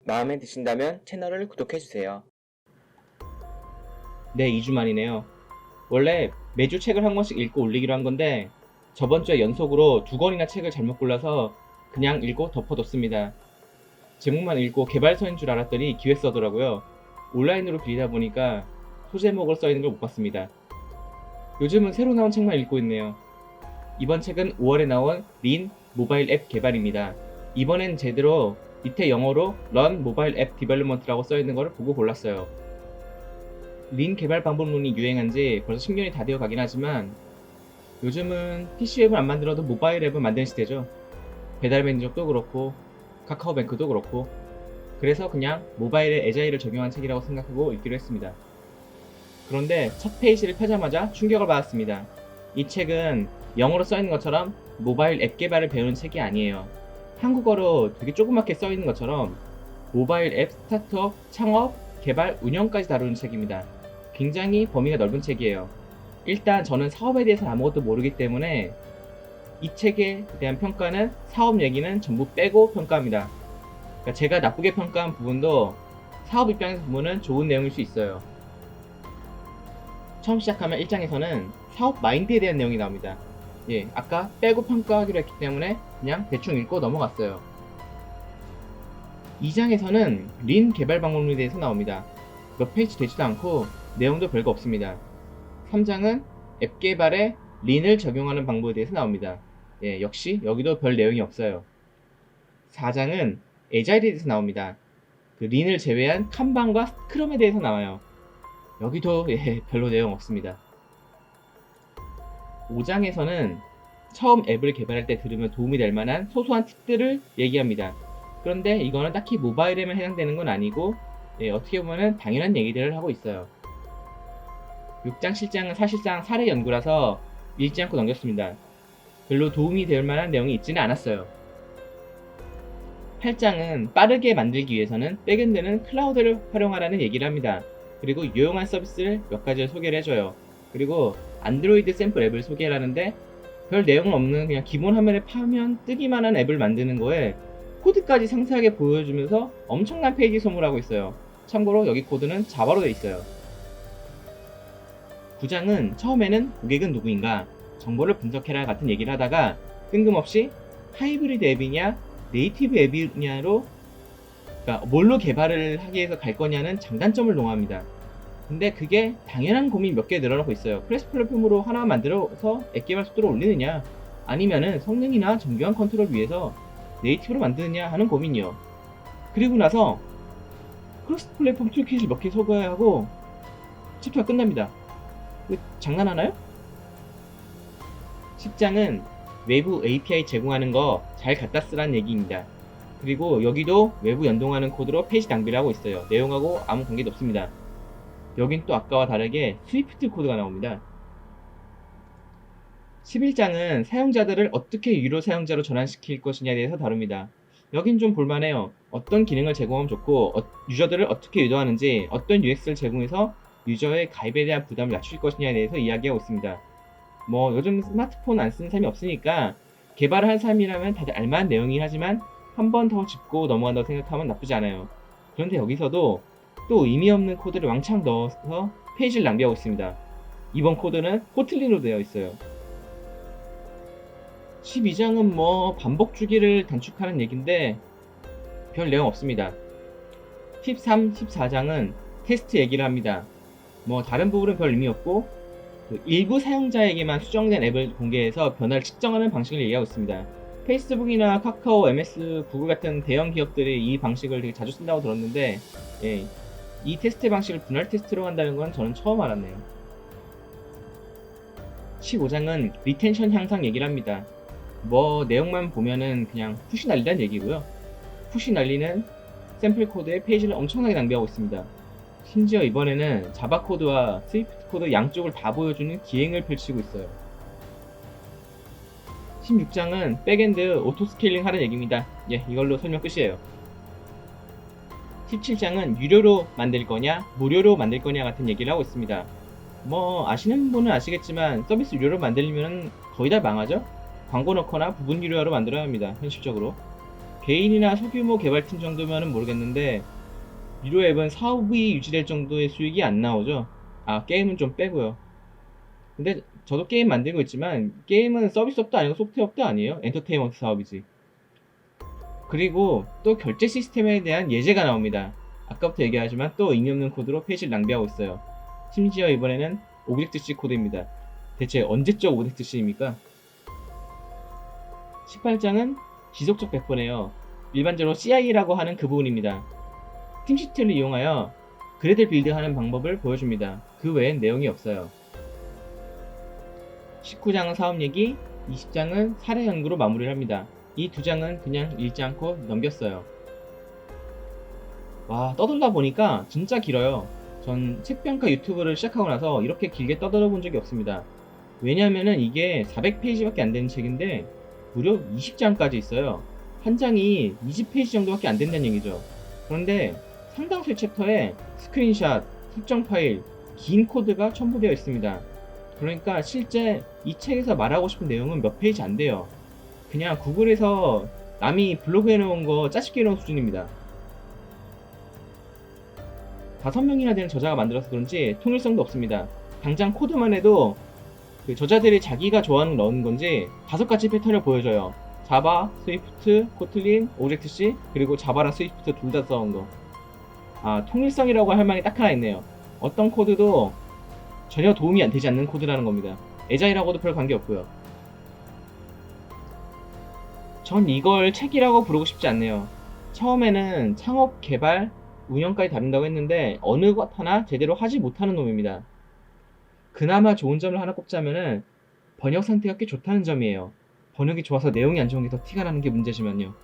마음에 드신다면 채널을 구독해주세요. 네, 2주 만이네요. 원래 매주 책을 한 권씩 읽고 올리기로 한 건데 저번 주에 연속으로 2권이나 책을 잘못 골라서 그냥 읽고 덮어뒀습니다. 제목만 읽고 개발서인 줄 알았더니 기획서더라고요. 온라인으로 빌리다 보니까 소제목을 써있는 걸 못 봤습니다. 요즘은 새로 나온 책만 읽고 있네요. 이번 책은 5월에 나온 린 모바일 앱 개발입니다. 이번엔 제대로 밑에 영어로 Run 모바일 앱 디벨롭먼트라고 써있는 걸 보고 골랐어요. 린 개발 방법론이 유행한 지 벌써 10년이 다 되어 가긴 하지만 요즘은 PC 앱을 안 만들어도 모바일 앱을 만드는 시대죠. 배달 매니저도 그렇고 카카오뱅크도 그렇고, 그래서 그냥 모바일에 애자일을 적용한 책이라고 생각하고 읽기로 했습니다. 그런데 첫 페이지를 펴자마자 충격을 받았습니다. 이 책은 영어로 써있는 것처럼 모바일 앱 개발을 배우는 책이 아니에요. 한국어로 되게 조그맣게 써있는 것처럼 모바일 앱 스타트업, 창업, 개발, 운영까지 다루는 책입니다. 굉장히 범위가 넓은 책이에요. 일단 저는 사업에 대해서 아무것도 모르기 때문에 이 책에 대한 평가는, 사업 얘기는 전부 빼고 평가합니다. 그러니까 제가 나쁘게 평가한 부분도 사업 입장에서 보면 좋은 내용일 수 있어요. 처음 시작하면 1장에서는 사업 마인드에 대한 내용이 나옵니다. 예, 아까 빼고 평가하기로 했기 때문에 그냥 대충 읽고 넘어갔어요. 2장에서는 린 개발 방법론에 대해서 나옵니다. 몇 페이지 되지도 않고 내용도 별거 없습니다. 3장은 앱 개발에 린을 적용하는 방법에 대해서 나옵니다. 예, 역시 여기도 별 내용이 없어요. 4장은 에자일에 대해서 나옵니다. 그 린을 제외한 칸반과 스크럼에 대해서 나와요. 여기도 별로 내용 없습니다. 5장에서는 처음 앱을 개발할 때 들으면 도움이 될 만한 소소한 팁들을 얘기합니다. 그런데 이거는 딱히 모바일에만 해당되는 건 아니고, 어떻게 보면 당연한 얘기들을 하고 있어요. 6장, 7장은 사실상 사례 연구라서 읽지 않고 넘겼습니다. 별로 도움이 될 만한 내용이 있지는 않았어요. 8장은 빠르게 만들기 위해서는 백엔드는 클라우드를 활용하라는 얘기를 합니다. 그리고 유용한 서비스를 몇 가지를 소개를 해줘요. 그리고 안드로이드 샘플 앱을 소개를 하는데 별 내용 없는 그냥 기본 화면에 파면 뜨기만 한 앱을 만드는 거에 코드까지 상세하게 보여주면서 엄청난 페이지 소모를 하고 있어요. 참고로 여기 코드는 자바로 되어 있어요. 9장은 처음에는 고객은 누구인가, 정보를 분석해라 같은 얘기를 하다가 뜬금없이 하이브리드 앱이냐 네이티브 앱이냐로, 그러니까 뭘로 개발을 하기 위해서 갈 거냐는 장단점을 농합니다. 근데 그게 당연한 고민 몇 개 늘어나고 있어요. 크래시 플랫폼으로 하나 만들어서 앱 개발 속도를 올리느냐, 아니면은 성능이나 정교한 컨트롤 위해서 네이티브로 만드느냐 하는 고민이요. 그리고 나서 크로스 플랫폼 툴킷을 몇 개 소개하고 챕터가 끝납니다. 장난하나요? 10장은 외부 API 제공하는 거 잘 갖다 쓰라는 얘기입니다. 그리고 여기도 외부 연동하는 코드로 페이지 낭비를 하고 있어요. 내용하고 아무 관계도 없습니다. 여긴 또 아까와 다르게 스위프트 코드가 나옵니다. 11장은 사용자들을 어떻게 유료 사용자로 전환시킬 것이냐에 대해서 다룹니다. 여긴 좀 볼만해요. 어떤 기능을 제공하면 좋고 유저들을 어떻게 유도하는지, 어떤 UX를 제공해서 유저의 가입에 대한 부담을 낮출 것이냐에 대해서 이야기하고 있습니다. 뭐 요즘 스마트폰 안 쓰는 사람이 없으니까 개발을 한 사람이라면 다들 알만한 내용이긴 하지만 한 번 더 짚고 넘어간다고 생각하면 나쁘지 않아요. 그런데 여기서도 또 의미 없는 코드를 왕창 넣어서 페이지를 낭비하고 있습니다. 이번 코드는 코틀린으로 되어 있어요. 12장은 뭐 반복 주기를 단축하는 얘기인데 별 내용 없습니다. 13, 14장은 테스트 얘기를 합니다. 뭐 다른 부분은 별 의미 없고, 일부 사용자에게만 수정된 앱을 공개해서 변화를 측정하는 방식을 얘기하고 있습니다. 페이스북이나 카카오, MS, 구글 같은 대형 기업들이 이 방식을 되게 자주 쓴다고 들었는데, 이 테스트 방식을 분할 테스트로 한다는 건 저는 처음 알았네요. 15장은 리텐션 향상 얘기를 합니다. 뭐 내용만 보면은 그냥 푸시 날리란 얘기고요. 푸시 날리는 샘플 코드에 페이지를 엄청나게 낭비하고 있습니다. 심지어 이번에는 자바 코드와 스위프트 코드 양쪽을 다 보여주는 기행을 펼치고 있어요. 16장은 백엔드 오토 스케일링 하는 얘기입니다. 이걸로 설명 끝이에요. 17장은 유료로 만들 거냐 무료로 만들 거냐 같은 얘기를 하고 있습니다. 뭐 아시는 분은 아시겠지만 서비스 유료로 만들려면 거의 다 망하죠. 광고 넣거나 부분 유료화로 만들어야 합니다. 현실적으로. 개인이나 소규모 개발팀 정도면은 모르겠는데 유료 앱은 사업이 유지될 정도의 수익이 안 나오죠. 아, 게임은 좀 빼고요. 근데 저도 게임 만들고 있지만 게임은 서비스업도 아니고 소프트웨어업도 아니에요. 엔터테인먼트 사업이지. 그리고 또 결제 시스템에 대한 예제가 나옵니다. 아까부터 얘기하지만 또 의미 없는 코드로 페이지를 낭비하고 있어요. 심지어 이번에는 오브젝트-C 코드입니다. 대체 언제적 오브젝트-C입니까? 18장은 지속적 배포네요. 일반적으로 CI라고 하는 그 부분입니다. 팀시트를 이용하여 그래드를 빌드하는 방법을 보여줍니다. 그 외엔 내용이 없어요. 19장은 사업 얘기, 20장은 사례 연구로 마무리를 합니다. 이 두 장은 그냥 읽지 않고 넘겼어요. 와, 떠들다 보니까 진짜 길어요. 전 책평가 유튜브를 시작하고 나서 이렇게 길게 떠들어 본 적이 없습니다. 왜냐면은 이게 400페이지밖에 안 되는 책인데 무려 20장까지 있어요. 한 장이 20페이지 정도밖에 안 된다는 얘기죠. 그런데 상당수의 챕터에 스크린샷, 특정 파일, 긴 코드가 첨부되어 있습니다. 그러니까 실제 이 책에서 말하고 싶은 내용은 몇 페이지 안 돼요. 그냥 구글에서 남이 블로그에 놓은 거 짜집게 놓은 수준입니다. 5명이나 되는 저자가 만들어서 그런지 통일성도 없습니다. 당장 코드만 해도 그 저자들이 자기가 좋아하는 거 넣은 건지 5가지 패턴을 보여줘요. 자바, 스위프트, 코틀린, 오브젝트-C, 그리고 자바랑 스위프트 둘 다 써온 거. 아, 통일성이라고 할 만이 딱 하나 있네요. 어떤 코드도 전혀 도움이 안 되지 않는 코드라는 겁니다. 에자일하고도 별 관계 없고요. 전 이걸 책이라고 부르고 싶지 않네요. 처음에는 창업, 개발, 운영까지 다룬다고 했는데 어느 것 하나 제대로 하지 못하는 놈입니다. 그나마 좋은 점을 하나 꼽자면은 번역 상태가 꽤 좋다는 점이에요. 번역이 좋아서 내용이 안 좋은 게 더 티가 나는 게 문제지만요.